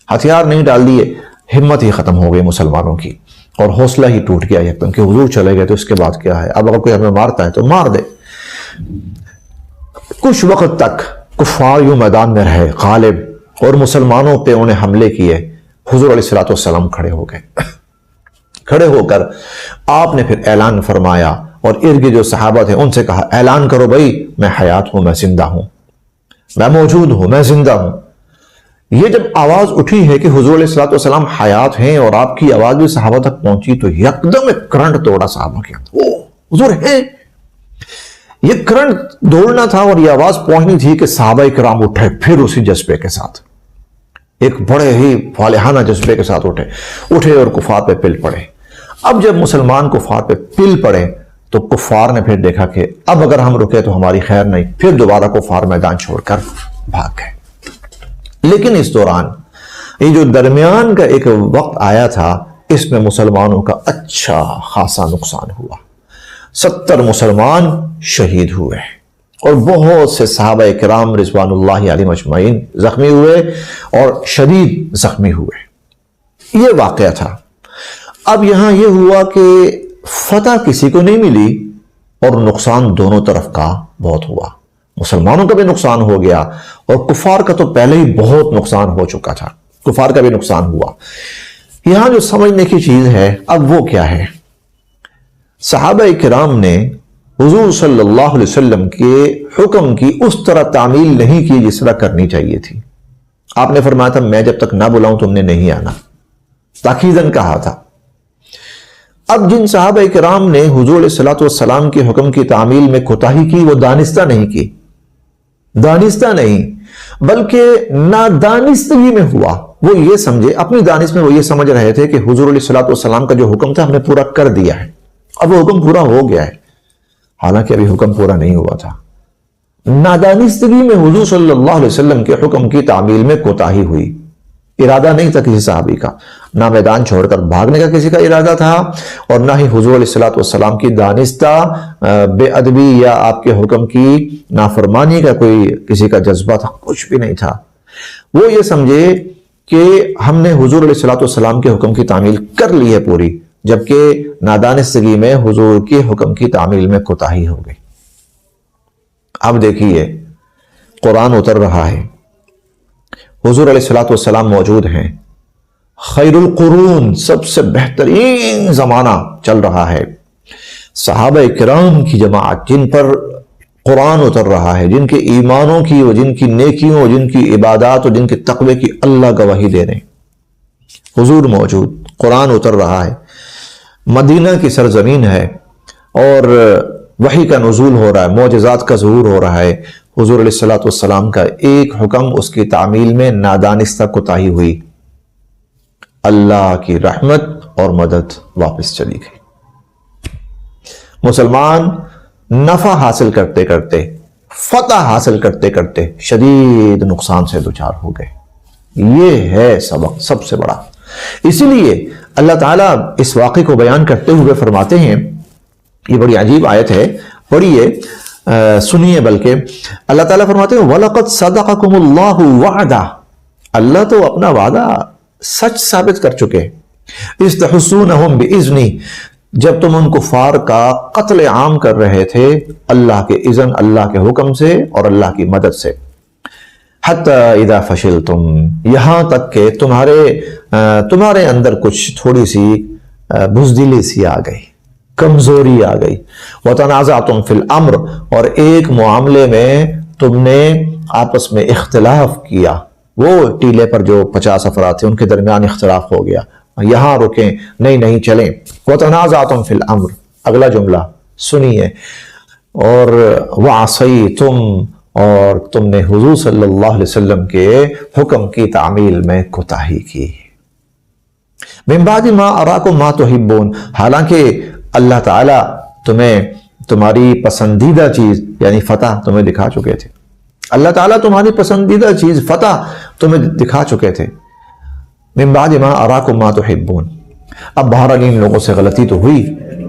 ہتھیار نہیں ڈال دیے، ہمت ہی ختم ہو گئی مسلمانوں کی، اور حوصلہ ہی ٹوٹ گیا ایک دم کہ حضور چلے گئے تو اس کے بعد کیا ہے، اب اگر کوئی ہمیں مارتا ہے تو مار دے۔ کچھ وقت تک کفار یوں میدان میں رہے غالب، اور مسلمانوں پہ انہیں حملے کیے۔ حضور علیہ السلام کھڑے ہو گئے، کھڑے ہو کر آپ نے پھر اعلان فرمایا اور ارد جو صحابہ تھے ان سے کہا، اعلان کرو بھائی میں حیات ہوں، میں زندہ ہوں، میں موجود ہوں، میں زندہ ہوں۔ یہ جب آواز اٹھی ہے کہ حضور علیہ السلام حیات ہیں اور آپ کی آواز بھی صحابہ تک پہنچی تو یکدم ایک کرنٹ توڑا صحابہ کے اندر، او حضور ہیں۔ یہ کرنٹ دوڑنا تھا اور یہ آواز پہنچنی تھی کہ صحابہ کرام اٹھے پھر اسی جذبے کے ساتھ، ایک بڑے ہی فالحانہ جذبے کے ساتھ اٹھے اور کفار پہ پل پڑے۔ اب جب مسلمان کفار پہ پل پڑے تو کفار نے پھر دیکھا کہ اب اگر ہم رکے تو ہماری خیر نہیں، پھر دوبارہ کفار میدان چھوڑ کر بھاگ گئے۔ لیکن اس دوران یہ جو درمیان کا ایک وقت آیا تھا، اس میں مسلمانوں کا اچھا خاصا نقصان ہوا۔ 70 مسلمان شہید ہوئے اور بہت سے صحابہ کرام رضوان اللہ علیہم اجمعین زخمی ہوئے اور شدید زخمی ہوئے۔ یہ واقعہ تھا۔ اب یہاں یہ ہوا کہ فتح کسی کو نہیں ملی اور نقصان دونوں طرف کا بہت ہوا، مسلمانوں کا بھی نقصان ہو گیا اور کفار کا تو پہلے ہی بہت نقصان ہو چکا تھا، کفار کا بھی نقصان ہوا۔ یہاں جو سمجھنے کی چیز ہے اب وہ کیا ہے، صحابہ کرام نے حضور صلی اللہ علیہ وسلم کے حکم کی اس طرح تعمیل نہیں کی جس طرح کرنی چاہیے تھی۔ آپ نے فرمایا تھا میں جب تک نہ بلاؤں تم نے نہیں آنا، تاکیداً کہا تھا۔ اب جن صحابہ کرام نے حضور علیہ السلام کے حکم کی تعمیل میں کوتاہی کی وہ دانستہ نہیں کی، دانستہ نہیں بلکہ نادانستگی میں ہوا۔ وہ یہ سمجھے، اپنی دانش میں وہ یہ سمجھ رہے تھے کہ حضور علیہ السلام کا جو حکم تھا ہم نے پورا کر دیا ہے، اب وہ حکم پورا ہو گیا ہے، حالانکہ ابھی حکم پورا نہیں ہوا تھا۔ نادانستگی میں حضور صلی اللہ علیہ وسلم کے حکم کی تعمیل میں کوتاہی ہوئی۔ ارادہ نہیں تھا کسی صحابی کا، نہ میدان چھوڑ کر بھاگنے کا کسی کا ارادہ تھا، اور نہ ہی حضور علیہ السلام کی دانستہ بے ادبی یا آپ کے حکم کی نافرمانی کا کوئی کسی کا جذبہ تھا، کچھ بھی نہیں تھا۔ وہ یہ سمجھے کہ ہم نے حضور علیہ السلام کے حکم کی تعمیل کر لی ہے پوری، جبکہ نادانستگی میں حضور کے حکم کی تعمیل میں کوتاہی ہو گئی۔ اب دیکھیے قرآن اتر رہا ہے، حضور علیہ السلام موجود ہیں، خیر القرون سب سے بہترین زمانہ چل رہا ہے، صحابہ کرام کی جماعت جن پر قرآن اتر رہا ہے، جن کے ایمانوں کی و جن کی نیکیوں، جن کی عبادات و جن کے تقوی کی اللہ گواہی دے رہے ہیں، حضور موجود، قرآن اتر رہا ہے، مدینہ کی سرزمین ہے اور وحی کا نزول ہو رہا ہے، معجزات کا ظہور ہو رہا ہے۔ حضور علیہ السلام کا ایک حکم، اس کی تعمیل میں نادانستہ کوتاہی ہوئی، اللہ کی رحمت اور مدد واپس چلی گئی۔ مسلمان نفع حاصل کرتے کرتے، فتح حاصل کرتے کرتے شدید نقصان سے دوچار ہو گئے۔ یہ ہے سبق سب سے بڑا۔ اسی لیے اللہ تعالیٰ اس واقعے کو بیان کرتے ہوئے فرماتے ہیں، یہ بڑی عجیب آیت ہے، پڑھیے، سنیے، بلکہ اللہ تعالیٰ فرماتے ہیں وَلَقَدْ صَدَقَكُمُ اللَّهُ وَعْدَهُ، اللہ تو اپنا وعدہ سچ ثابت کر چکے، اِذْ تَحُسُّونَهُمْ بِإِذْنِهِ، جب تم ان کفار کا قتل عام کر رہے تھے اللہ کے اذن، اللہ کے حکم سے اور اللہ کی مدد سے، حَتَّى إِذَا فَشِلْتُمْ، یہاں تک کہ تمہارے اندر کچھ تھوڑی سی بزدلی سی آ گئی، کمزوری آ گئی، وَتَنَازَعْتُمْ فِي الْأَمْرِ، اور ایک معاملے میں تم نے آپس میں اختلاف کیا، وہ ٹیلے پر جو 50 افراد تھے ان کے درمیان اختلاف ہو گیا، یہاں رکیں، نہیں چلیں، وَتَنَازَعْتُمْ فِي الْأَمْرِ، اگلا جملہ سنیے، اور وَعَصَيْتُمْ، اور تم نے حضور صلی اللہ علیہ وسلم کے حکم کی تعمیل میں کوتاہی کی، مِن بَعْدِ مَا أَرَاكُمْ مَا تُحِبُّونَ، حالانکہ اللہ تعالیٰ تمہیں تمہاری پسندیدہ چیز یعنی فتح تمہیں دکھا چکے تھے، اللہ تعالیٰ تمہاری پسندیدہ چیز فتح تمہیں دکھا چکے تھے، من بعد ما اراکم ما تحبون۔ اب بہرحال ان لوگوں سے غلطی تو ہوئی،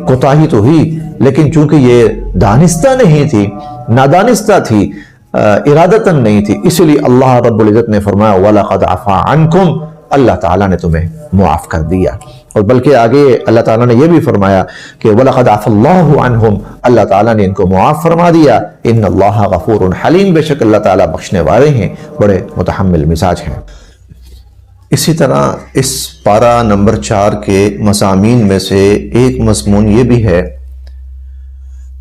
کوتاہی تو ہوئی، لیکن چونکہ یہ دانستہ نہیں تھی، نادانستہ تھی، ارادتاً نہیں تھی، اس لیے اللہ رب العزت نے فرمایا وَلَقَدْ عَفَا عَنْكُمْ، اللہ تعالیٰ نے تمہیں معاف کر دیا، اور بلکہ آگے اللہ تعالیٰ نے یہ بھی فرمایا کہ وَلَقَدْ عَفَا اللَّهُ عَنْهُمْ، اللہ تعالیٰ نے ان کو معاف فرما دیا، إِنَّ اللَّهَ غَفُورٌ حَلِيمٌ، بے شک اللہ تعالیٰ بخشنے والے ہیں، بڑے متحمل مزاج ہیں۔ اسی طرح اس پارہ نمبر 4 کے مضامین میں سے ایک مضمون یہ بھی ہے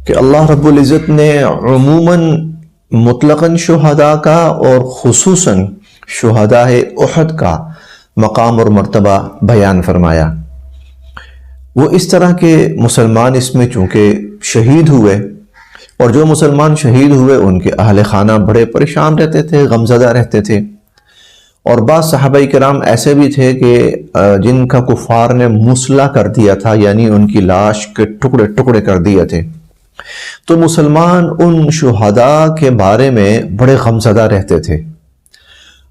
کہ اللہ رب العزت نے عموماً مطلقاً شہداء کا اور خصوصاً شہداء احد کا مقام اور مرتبہ بیان فرمایا۔ وہ اس طرح کے مسلمان اس میں چونکہ شہید ہوئے، اور جو مسلمان شہید ہوئے ان کے اہل خانہ بڑے پریشان رہتے تھے، غمزدہ رہتے تھے، اور بعض صحابہ کرام ایسے بھی تھے کہ جن کا کفار نے مسلح کر دیا تھا، یعنی ان کی لاش کے ٹکڑے ٹکڑے کر دیے تھے، تو مسلمان ان شہداء کے بارے میں بڑے غمزدہ رہتے تھے۔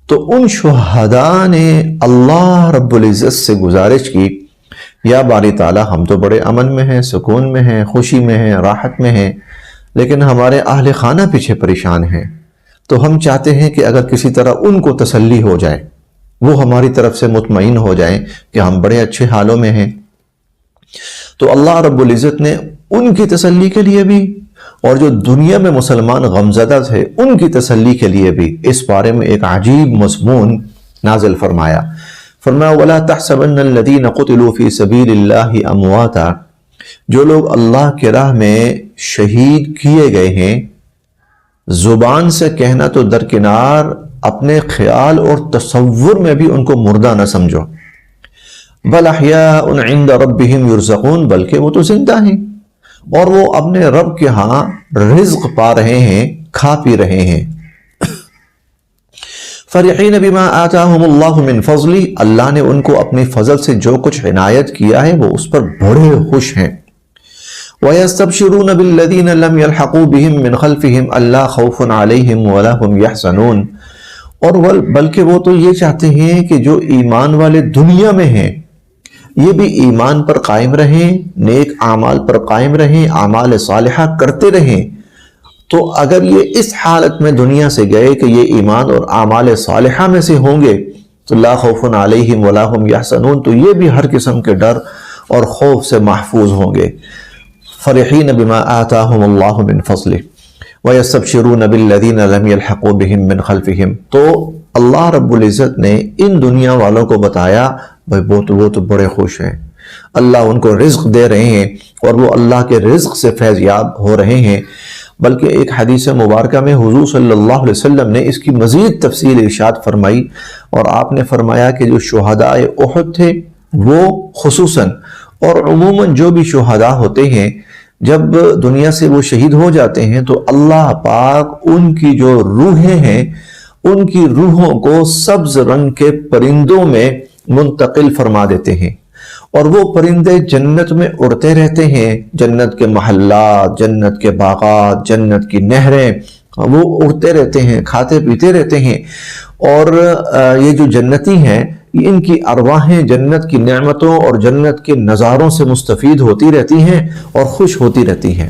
تو ان شہداء نے اللہ رب العزت سے گزارش کی، یا باری تعالیٰ ہم تو بڑے امن میں ہیں، سکون میں ہیں، خوشی میں ہیں، راحت میں ہیں، لیکن ہمارے اہل خانہ پیچھے پریشان ہیں، تو ہم چاہتے ہیں کہ اگر کسی طرح ان کو تسلی ہو جائے، وہ ہماری طرف سے مطمئن ہو جائیں کہ ہم بڑے اچھے حالوں میں ہیں۔ تو اللہ رب العزت نے ان کی تسلی کے لیے بھی، اور جو دنیا میں مسلمان غمزدہ تھے ان کی تسلی کے لیے بھی اس بارے میں ایک عجیب مضمون نازل فرمایا۔ فرمایا وَلَا تَحْسَبَنَّ الَّذِينَ قُتِلُوا فِي سَبِيلِ اللَّهِ أَمْوَاتًا، جو لوگ اللہ کے راہ میں شہید کیے گئے ہیں، زبان سے کہنا تو درکنار، اپنے خیال اور تصور میں بھی ان کو مردہ نہ سمجھو، بل احیاء عند ربهم يرزقون، بلکہ وہ تو زندہ ہیں اور وہ اپنے رب کے ہاں رزق پا رہے ہیں، کھا پی رہے ہیں۔ فرحین بما آتاہم اللہ من فضلی، اللہ نے ان کو اپنی فضل سے جو کچھ عنایت کیا ہے وہ اس پر بڑے خوش ہیں۔ وَيَسْتَبْشِرُونَ بِالَّذِينَ لَمْ يَلْحَقُوا بِهِمْ مِنْ خَلْفِهِمْ أَلَّا خَوْفٌ عَلَيْهِمْ وَلَا هُمْ يَحْزَنُونَ، اور بلکہ وہ تو یہ چاہتے ہیں کہ جو ایمان والے دنیا میں ہیں یہ بھی ایمان پر قائم رہیں، نیک اعمال پر قائم رہیں، اعمال صالحہ کرتے رہیں۔ تو اگر یہ اس حالت میں دنیا سے گئے کہ یہ ایمان اور اعمال صالحہ میں سے ہوں گے تو لا خوف علیہم ولا هم یحزنون، تو یہ بھی ہر قسم کے ڈر اور خوف سے محفوظ ہوں گے۔ فرحین بما آتاہم اللہ من فضلہ ویستبشرون بالذین لم یلحقوا بہم من خلفہم، تو اللہ رب العزت نے ان دنیا والوں کو بتایا وہ تو بڑے خوش ہیں، اللہ ان کو رزق دے رہے ہیں اور وہ اللہ کے رزق سے فیض یاب ہو رہے ہیں۔ بلکہ ایک حدیث مبارکہ میں حضور صلی اللہ علیہ وسلم نے اس کی مزید تفصیل ارشاد فرمائی، اور آپ نے فرمایا کہ جو شہداء احد تھے وہ خصوصاً اور عموماً جو بھی شہداء ہوتے ہیں جب دنیا سے وہ شہید ہو جاتے ہیں تو اللہ پاک ان کی جو روحیں ہیں ان کی روحوں کو سبز رنگ کے پرندوں میں منتقل فرما دیتے ہیں، اور وہ پرندے جنت میں اڑتے رہتے ہیں، جنت کے محلات، جنت کے باغات، جنت کی نہریں، وہ اڑتے رہتے ہیں، کھاتے پیتے رہتے ہیں، اور یہ جو جنتی ہیں ان کی ارواحیں جنت کی نعمتوں اور جنت کے نظاروں سے مستفید ہوتی رہتی ہیں اور خوش ہوتی رہتی ہیں۔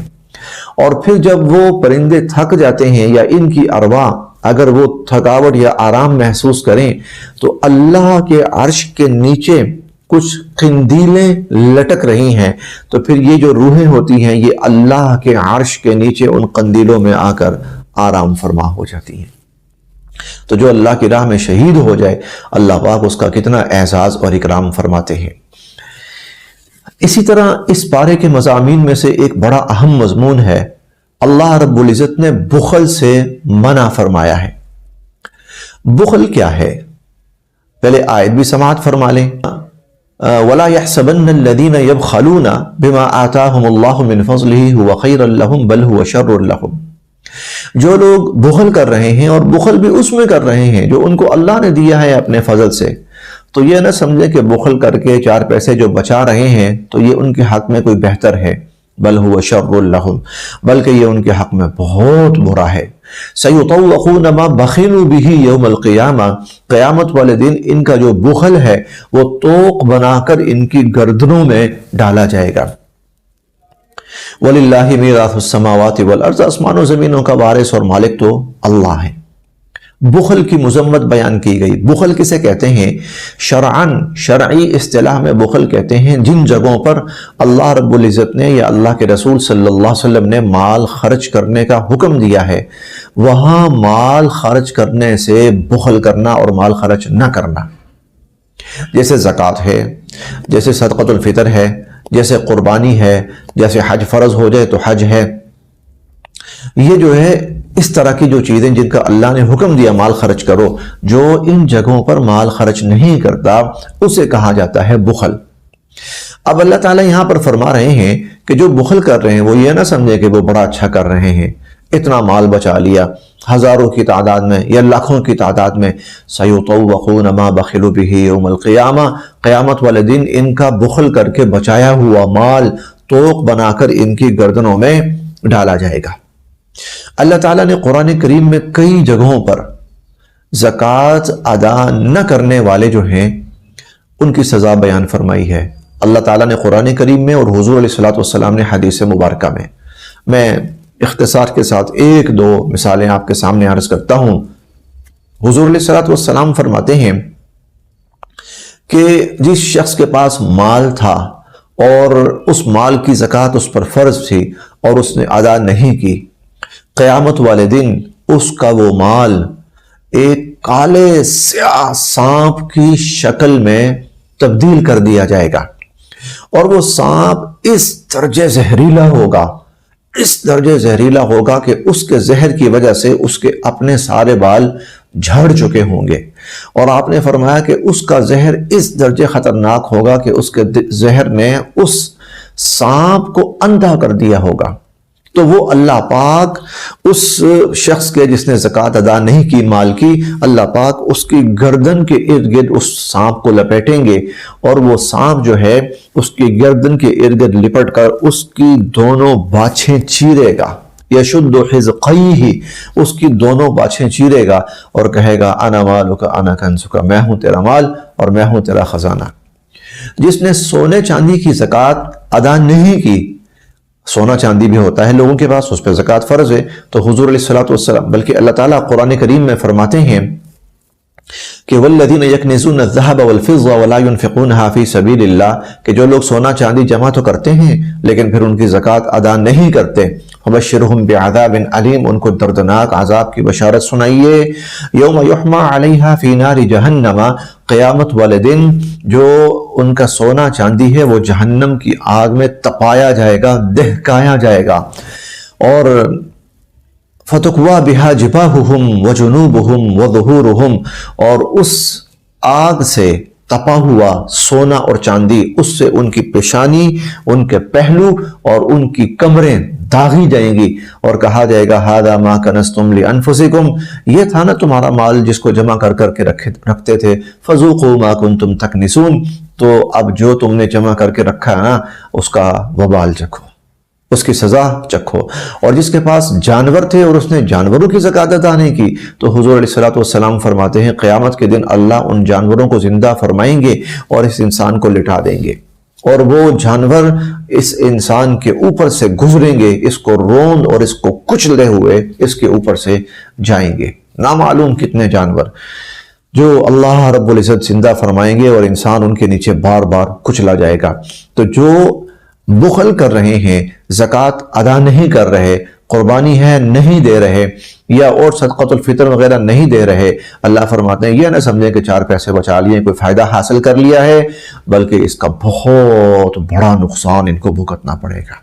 اور پھر جب وہ پرندے تھک جاتے ہیں یا ان کی ارواح اگر وہ تھکاوٹ یا آرام محسوس کریں تو اللہ کے عرش کے نیچے کچھ قندیلیں لٹک رہی ہیں، تو پھر یہ جو روحیں ہوتی ہیں یہ اللہ کے عرش کے نیچے ان قندیلوں میں آ کر آرام فرما ہو جاتی ہیں۔ تو جو اللہ کی راہ میں شہید ہو جائے اللہ پاک اس کا کتنا اعزاز اور اکرام فرماتے ہیں۔ اسی طرح اس پارے کے مضامین میں سے ایک بڑا اہم مضمون ہے، اللہ رب العزت نے بخل سے منع فرمایا ہے۔ بخل کیا ہے؟ پہلے آیت بھی سماعت فرما لیں۔ وَلَا يَحْسَبَنَّ الَّذِينَ يَبْخَلُونَ بِمَا آتَاهُمُ اللَّهُ مِنْ فَضْلِهِ هُوَ خَيْرًا لَهُمْ بَلْ هُوَ شَرٌّ لَهُمْ، جو لوگ بخل کر رہے ہیں اور بخل بھی اس میں کر رہے ہیں جو ان کو اللہ نے دیا ہے اپنے فضل سے، تو یہ نہ سمجھے کہ بخل کر کے چار پیسے جو بچا رہے ہیں تو یہ ان کے حق میں کوئی بہتر ہے، بل هو شر لهم، بلکہ یہ ان کے حق میں بہت برا ہے۔ سیطوقون ما بخلوا به یوم القیامہ، قیامت والے دن ان کا جو بخل ہے وہ طوق بنا کر ان کی گردنوں میں ڈالا جائے گا۔ وَلِلَّهِ مِيرَاثُ السَّمَاوَاتِ وَالْأَرْضِ، آسمان و زمینوں کا وارث اور مالک تو اللہ ہے۔ بخل کی مذمت بیان کی گئی۔ بخل کسے کہتے ہیں؟ شرعاً، شرعی اصطلاح میں بخل کہتے ہیں جن جگہوں پر اللہ رب العزت نے یا اللہ کے رسول صلی اللہ علیہ وسلم نے مال خرچ کرنے کا حکم دیا ہے وہاں مال خرچ کرنے سے بخل کرنا اور مال خرچ نہ کرنا، جیسے زکوٰۃ ہے، جیسے صدقۃ الفطر ہے، جیسے قربانی ہے، جیسے حج فرض ہو جائے تو حج ہے۔ یہ جو ہے اس طرح کی جو چیزیں جن کا اللہ نے حکم دیا مال خرچ کرو، جو ان جگہوں پر مال خرچ نہیں کرتا اسے کہا جاتا ہے بخل۔ اب اللہ تعالیٰ یہاں پر فرما رہے ہیں کہ جو بخل کر رہے ہیں وہ یہ نہ سمجھے کہ وہ بڑا اچھا کر رہے ہیں، اتنا مال بچا لیا ہزاروں کی تعداد میں یا لاکھوں کی تعداد میں۔ سیطوقون ما بخلوا به یوم القیامہ، قیامت والے دن ان کا بخل کر کے بچایا ہوا مال طوق بنا کر ان کی گردنوں میں ڈالا جائے گا۔ اللہ تعالیٰ نے قرآن کریم میں کئی جگہوں پر زکوٰۃ ادا نہ کرنے والے جو ہیں ان کی سزا بیان فرمائی ہے۔ اللہ تعالیٰ نے قرآن کریم میں اور حضور علیہ الصلوۃ نے حدیث مبارکہ میں اختصار کے ساتھ ایک دو مثالیں آپ کے سامنے عرض کرتا ہوں۔ حضور علیہ الصلوۃ فرماتے ہیں کہ جس شخص کے پاس مال تھا اور اس مال کی زکوٰۃ اس پر فرض تھی اور اس نے ادا نہیں کی، قیامت والے دن اس کا وہ مال ایک کالے سیاہ سانپ کی شکل میں تبدیل کر دیا جائے گا، اور وہ سانپ اس درجے زہریلا ہوگا، اس درجے زہریلا ہوگا کہ اس کے زہر کی وجہ سے اس کے اپنے سارے بال جھڑ چکے ہوں گے، اور آپ نے فرمایا کہ اس کا زہر اس درجے خطرناک ہوگا کہ اس کے زہر نے اس سانپ کو اندھا کر دیا ہوگا، تو وہ اللہ پاک اس شخص کے جس نے زکوٰۃ ادا نہیں کی مال کی، اللہ پاک اس کی گردن کے ارد گرد اس سانپ کو لپیٹیں گے، اور وہ سانپ جو ہے اس کی گردن کے ارد گرد لپٹ کر اس کی دونوں باچھیں چیرے گا، یشد حذقیہ، اس کی دونوں باچھیں چیرے گا اور کہے گا انا مالک انا کنزک، میں ہوں تیرا مال اور میں ہوں تیرا خزانہ۔ جس نے سونے چاندی کی زکوٰۃ ادا نہیں کی، سونا چاندی بھی ہوتا ہے لوگوں کے پاس، اس پہ زکوٰۃ فرض ہے، تو حضور علیہ الصلوۃ والسلام بلکہ اللہ تعالیٰ قرآن کریم میں فرماتے ہیں کہ والذین یکنزون الذهب والفضة ولا ينفقونها فی سبیل اللہ، کہ جو لوگ سونا چاندی جمع تو کرتے ہیں لیکن پھر ان کی زکوٰۃ ادا نہیں کرتے، فبشرہم بعذاب علیم، ان کو دردناک عذاب کی بشارت سنائیے، یوم یحمى علیہا فی نار جہنم، قیامت والے دن جو ان کا سونا چاندی ہے وہ جہنم کی آگ میں تپایا جائے گا، دہکایا جائے گا، اور فَتُقْوَى بِهَا جِبَاهُهُمْ وَجُنُوبُهُمْ وَظُهُورُهُمْ، اور اس آگ سے تپا ہوا سونا اور چاندی، اس سے ان کی پیشانی، ان کے پہلو اور ان کی کمریں داغی جائیں گی، اور کہا جائے گا هَذَا مَا كَنَزْتُمْ لِأَنفُسِكُمْ، یہ تھا نا تمہارا مال جس کو جمع کر کے رکھتے تھے، فَذُوقُوا مَا كُنْتُمْ تَكْنِزُونَ، تو اب جو تم نے جمع کر کے رکھا ہے نا اس کا وبال چکھو، اس کی سزا چکھو۔ اور جس کے پاس جانور تھے اور اس نے جانوروں کی زکوٰۃ ادا نہیں کی، تو حضور علیہ الصلوۃ والسلام فرماتے ہیں قیامت کے دن اللہ ان جانوروں کو زندہ فرمائیں گے اور اس انسان کو لٹا دیں گے، اور وہ جانور اس انسان کے اوپر سے گزریں گے، اس کو روند اور اس کو کچلے ہوئے اس کے اوپر سے جائیں گے، نامعلوم کتنے جانور جو اللہ رب العزت زندہ فرمائیں گے، اور انسان ان کے نیچے بار بار کچلا جائے گا۔ تو جو بخل کر رہے ہیں، زکوٰۃ ادا نہیں کر رہے، قربانی ہے نہیں دے رہے، یا اور صدقۃ الفطر وغیرہ نہیں دے رہے، اللہ فرماتے ہیں یہ نہ سمجھیں کہ 4 پیسے بچا لیے، کوئی فائدہ حاصل کر لیا ہے، بلکہ اس کا بہت بڑا نقصان ان کو بھگتنا پڑے گا۔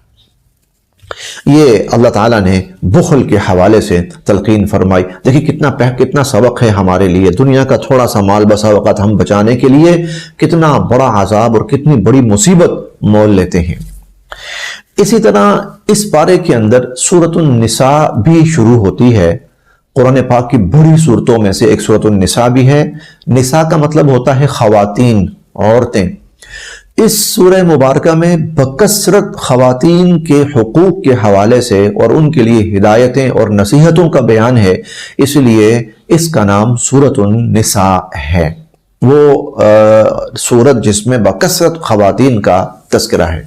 یہ اللہ تعالیٰ نے بخل کے حوالے سے تلقین فرمائی۔ دیکھیں کتنا سبق ہے ہمارے لیے، دنیا کا تھوڑا سا مال بسا وقت ہم بچانے کے لیے کتنا بڑا عذاب اور کتنی بڑی مصیبت مول لیتے ہیں۔ اسی طرح اس پارے کے اندر سورۃ النساء بھی شروع ہوتی ہے، قرآن پاک کی بڑی صورتوں میں سے ایک سورۃ النساء بھی ہے۔ نساء کا مطلب ہوتا ہے خواتین، عورتیں۔ اس سورہ مبارکہ میں بکثرت خواتین کے حقوق کے حوالے سے اور ان کے لیے ہدایتیں اور نصیحتوں کا بیان ہے، اس لیے اس کا نام سورۃ النساء ہے، وہ سورت جس میں بکثرت خواتین کا تذکرہ ہے۔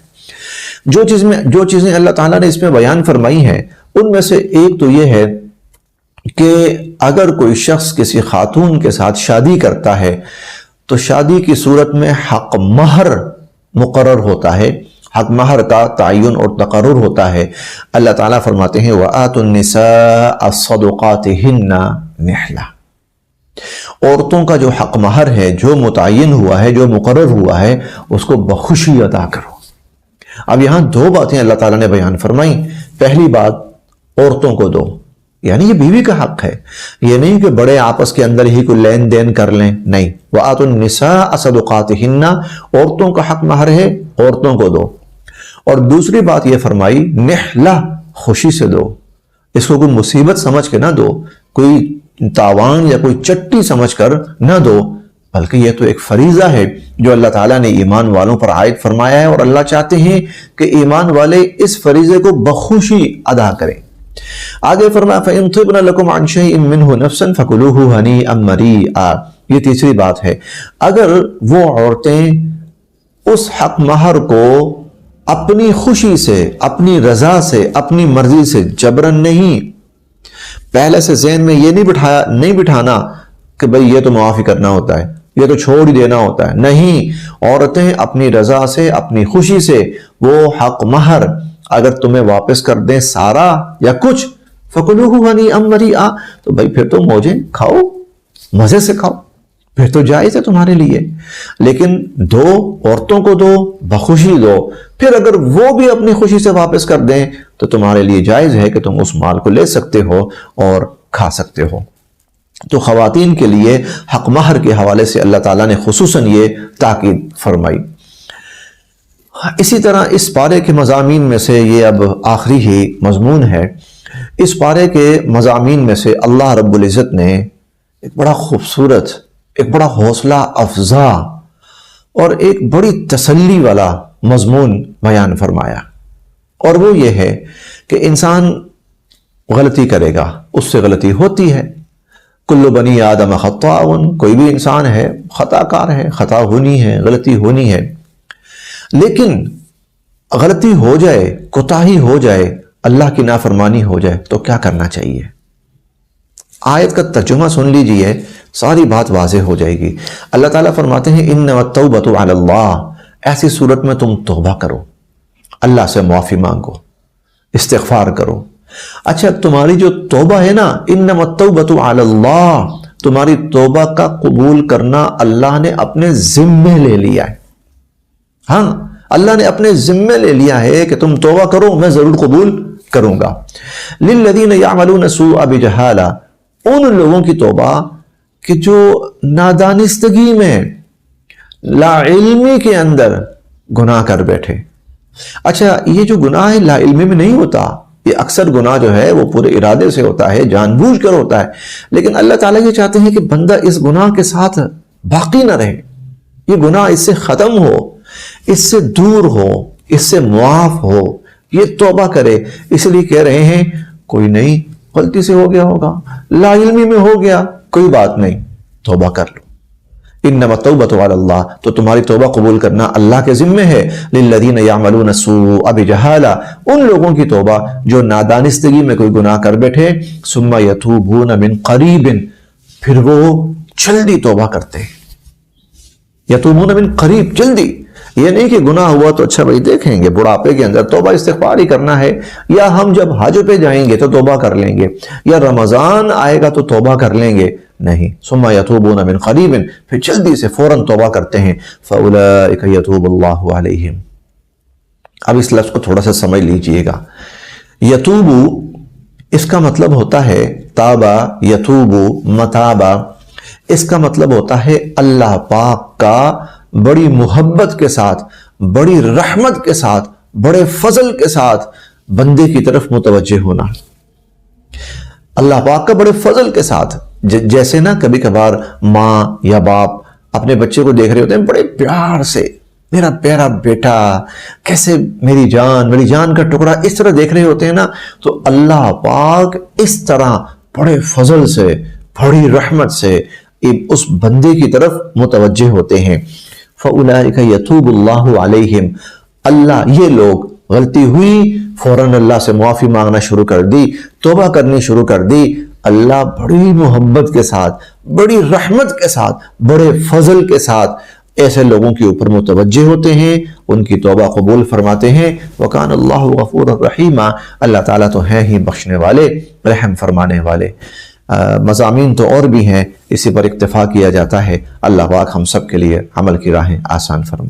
جو چیزیں اللہ تعالیٰ نے اس میں بیان فرمائی ہیں ان میں سے ایک تو یہ ہے کہ اگر کوئی شخص کسی خاتون کے ساتھ شادی کرتا ہے تو شادی کی صورت میں حق مہر مقرر ہوتا ہے، حق مہر کا تعین اور تقرر ہوتا ہے۔ اللہ تعالیٰ فرماتے ہیں وَآتُوا النِّسَاءَ صَدُقَاتِهِنَّ نِحْلَةً، عورتوں کا جو حق مہر ہے، جو متعین ہوا ہے، جو مقرر ہوا ہے، اس کو بخوشی ادا کرو۔ اب یہاں 2 باتیں اللہ تعالیٰ نے بیان فرمائی۔ پہلی بات، عورتوں کو دو، یعنی یہ بیوی کا حق ہے، یہ نہیں کہ بڑے آپس کے اندر ہی کوئی لین دین کر لیں، نہیں۔ وَآتُوا النِّسَاءَ صَدُقَاتِهِنَّ، عورتوں کا حق مہر ہے، عورتوں کو دو۔ اور دوسری بات یہ فرمائی نحلہ، خوشی سے دو، اس کو کوئی مصیبت سمجھ کے نہ دو، کوئی تاوان یا کوئی چٹی سمجھ کر نہ دو، بلکہ یہ تو ایک فریضہ ہے جو اللہ تعالیٰ نے ایمان والوں پر عائد فرمایا ہے، اور اللہ چاہتے ہیں کہ ایمان والے اس فریضے کو بخوشی ادا کریں۔ آگے فرمایا فَإِن طِبْنَ لَكُمْ عَنْ شَيْءٍ مِّنْهُ نَفْسًا فَكُلُوهُ هَنِيئًا مَرِيئًا، یہ تیسری بات ہے۔ اگر وہ عورتیں اس حق مہر کو اپنی خوشی سے، اپنی رضا سے، اپنی مرضی سے، جبرن نہیں، پہلے سے ذہن میں یہ نہیں بٹھانا کہ بھئی یہ تو معافی کرنا ہوتا ہے، یہ تو چھوڑ ہی دینا ہوتا ہے، نہیں، عورتیں اپنی رضا سے، اپنی خوشی سے وہ حق مہر اگر تمہیں واپس کر دیں سارا یا کچھ، فَكُلُوهُ هَنِيئًا مَرِيئًا، تو بھئی پھر تو موجیں کھاؤ، مزے سے کھاؤ، پھر تو جائز ہے تمہارے لیے۔ لیکن دو، عورتوں کو دو، بخوشی دو، پھر اگر وہ بھی اپنی خوشی سے واپس کر دیں تو تمہارے لیے جائز ہے کہ تم اس مال کو لے سکتے ہو اور کھا سکتے ہو۔ تو خواتین کے لیے حق مہر کے حوالے سے اللہ تعالیٰ نے خصوصاً یہ تاکید فرمائی۔ اسی طرح اس پارے کے مضامین میں سے یہ اب آخری ہی مضمون ہے، اس پارے کے مضامین میں سے اللہ رب العزت نے ایک بڑا خوبصورت، ایک بڑا حوصلہ افزا اور ایک بڑی تسلی والا مضمون بیان فرمایا، اور وہ یہ ہے کہ انسان غلطی کرے گا، اس سے غلطی ہوتی ہے۔ کل بنی آدم خطاء، کوئی بھی انسان ہے خطا کار ہے، خطا ہونی ہے، غلطی ہونی ہے، لیکن غلطی ہو جائے، کوتاہی ہو جائے، اللہ کی نافرمانی ہو جائے تو کیا کرنا چاہیے؟ آیت کا ترجمہ سن لیجئے، ساری بات واضح ہو جائے گی۔ اللہ تعالیٰ فرماتے ہیں انما التوبۃ علی اللہ، ایسی صورت میں تم توبہ کرو، اللہ سے معافی مانگو، استغفار کرو۔ اچھا، تمہاری جو توبہ ہے نا، انما التوبۃ علی اللہ، تمہاری توبہ کا قبول کرنا اللہ نے اپنے ذمے لے لیا ہے۔ ہاں، اللہ نے اپنے ذمے لے لیا ہے کہ تم توبہ کرو، میں ضرور قبول کروں گا۔ للذین یعملون السوء بجہالہ، ان لوگوں کی توبہ کہ جو نادانستگی میں، لا علمی کے اندر گناہ کر بیٹھے۔ اچھا، یہ جو گناہ ہے لا علمی میں نہیں ہوتا، یہ اکثر گناہ جو ہے وہ پورے ارادے سے ہوتا ہے، جان بوجھ کر ہوتا ہے، لیکن اللہ تعالیٰ یہ چاہتے ہیں کہ بندہ اس گناہ کے ساتھ باقی نہ رہے، یہ گناہ اس سے ختم ہو، اس سے دور ہو، اس سے معاف ہو، یہ توبہ کرے۔ اس لیے کہہ رہے ہیں کوئی نہیں، غلطی سے ہو گیا ہوگا، لا علمی میں ہو گیا، کوئی بات نہیں، توبہ کر لو۔ انما التوبۃ علی اللہ، تو تمہاری توبہ قبول کرنا اللہ کے ذمے ہے۔ للذین یعملون السوء بجہالہ، ان لوگوں کی توبہ جو نادانستگی میں کوئی گناہ کر بیٹھے، ثم یتوبون من قریب، پھر وہ جلدی توبہ کرتے ہیں۔ یتوبون من قریب، جلدی، یہ نہیں کہ گناہ ہوا تو اچھا بھائی دیکھیں گے بڑھاپے کے اندر توبہ استغفار ہی کرنا ہے، یا ہم جب حج پہ جائیں گے تو توبہ کر لیں گے، یا رمضان آئے گا تو توبہ کر لیں گے، نہیں۔ ثم یتوبون من قریب، پھر جلدی سے فوراً توبہ کرتے ہیں۔ فاولئک یتوب اللہ علیہم۔ اب اس لفظ کو تھوڑا سا سمجھ لیجئے گا۔ یتوب، اس کا مطلب ہوتا ہے تابہ یتوب متابہ، اس کا مطلب ہوتا ہے اللہ پاک کا بڑی محبت کے ساتھ، بڑی رحمت کے ساتھ، بڑے فضل کے ساتھ بندے کی طرف متوجہ ہونا۔ اللہ پاک کا بڑے فضل کے ساتھ، جیسے نا کبھی کبھار ماں یا باپ اپنے بچے کو دیکھ رہے ہوتے ہیں بڑے پیار سے، میرا پیارا بیٹا، کیسے میری جان کا ٹکڑا، اس طرح دیکھ رہے ہوتے ہیں نا، تو اللہ پاک اس طرح بڑے فضل سے، بڑی رحمت سے اس بندے کی طرف متوجہ ہوتے ہیں۔ فَأُولَئِكَ يَتُوبُ اللَّهُ عَلَيْهِمْ، اللہ، یہ لوگ غلطی ہوئی فوراً اللہ سے معافی مانگنا شروع کر دی، توبہ کرنی شروع کر دی، اللہ بڑی محبت کے ساتھ، بڑی رحمت کے ساتھ، بڑے فضل کے ساتھ ایسے لوگوں کے اوپر متوجہ ہوتے ہیں، ان کی توبہ قبول فرماتے ہیں۔ وَكَانَ اللَّهُ غَفُورًا رَحِيمًا، اللہ تعالیٰ تو ہیں ہی بخشنے والے، رحم فرمانے والے۔ مضامین تو اور بھی ہیں، اسی پر اکتفا کیا جاتا ہے۔ اللہ پاک ہم سب کے لیے عمل کی راہیں آسان فرمائے۔